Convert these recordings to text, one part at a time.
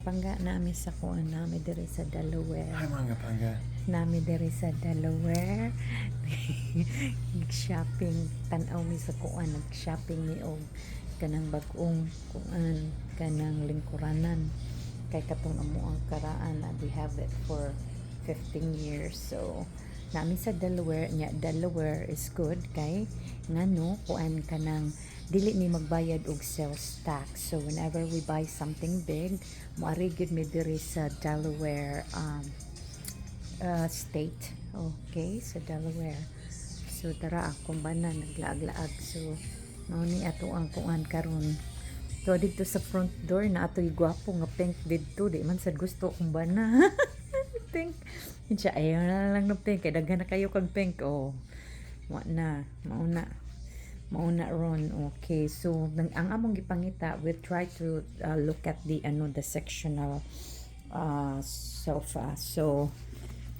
pangga nami sa kuan nami diri sa Delaware. Hi mga pangga. Nami diri sa Delaware. Nag-shopping, tanaw mi sa kuan, nag-shopping mi og kanang bag-ong kuan, kanang lingkuranan. Kay katong amo ang karaan, we have it for 15 years. So nami sa Delaware, nya Delaware is good kay ngano kuan kanang dili ni magbayad og sales tax. So whenever we buy something big, moari gid mi diri sa Delaware state. Okay, sa Delaware. So tara akong bana naglaag-laag. So mao ni ato ang kuan karon. So dito sa front door na ato'y gwapo nga pink dito, di man sad gusto kong bana. Pink. Siya ayaw na lang ng pink, kay daghan na kayo kag pink. Oh. Mauna ron. Okay, so ang among gipangita, we try to look at the sectional sofa. So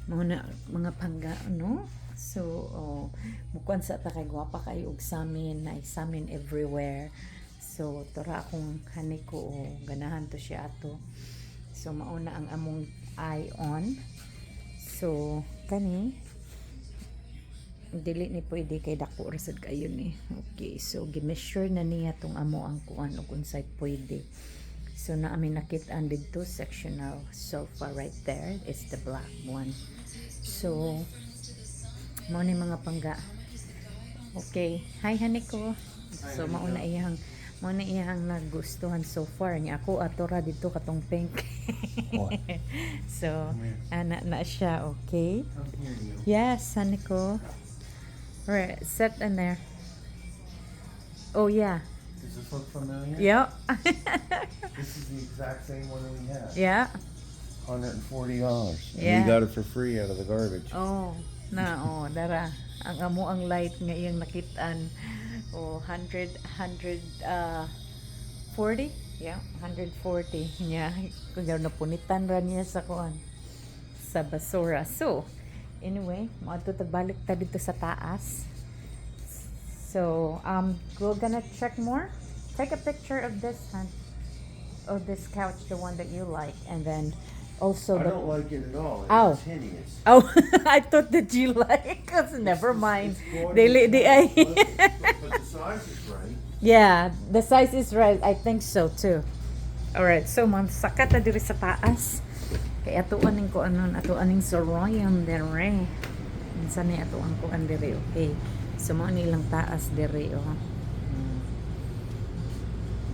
mauna mga pangga no. So mukuan sa ta kay gwapa kayo og samin na examine everywhere. So tora akong hani ko ganahan to siya ato. So mauna ang among eye on. So kani dili ni pwede kay dako ra sad kayo ni. Okay, so gi-measure na niya tong amo ang kuan ug unsay pwede. So na amin nakit-an dito sectional sofa right there. It's the black one. So mao ni mga pangga. Okay, hi honey ko. So mao na iyang nagustuhan so far niya. Ako atora dito katong pink. So ana na siya. Okay, yes honey ko. Right, set in there. Oh yeah. Does this look familiar? Yeah. This is the exact same one that we have. Yeah. $140. Yeah. We got it for free out of the garbage. Oh, dara. Ang amo ang light nga iyang nakitaan. 140. Yeah, 140. Yeah, kung napunitan ra niya sa kuan sa basura. So, anyway, maadto tagbalik ta dito sa taas. So, we're gonna check more. Take a picture of this one, of this couch, the one that you like, and then also I don't like it at all. Ow. It's hideous. Oh, I thought that you like. Cause never mind. It's gorgeous. But the size is right. Yeah, the size is right. I think so too. Alright, so man sakat na diri sa taas. Kay ato aning ko ato aning soroyan dere. Minsan ni ato ang kuan dere, okay. So mo nilang taas dere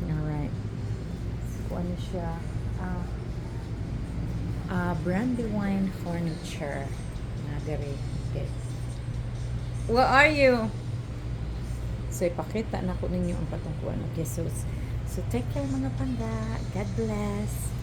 Alright. Kuan siya Brandywine furniture na dere. Okay. Where are you? So ipakita na ko ninyo ang patungkuan. Okay, so take care mga pangga. God bless.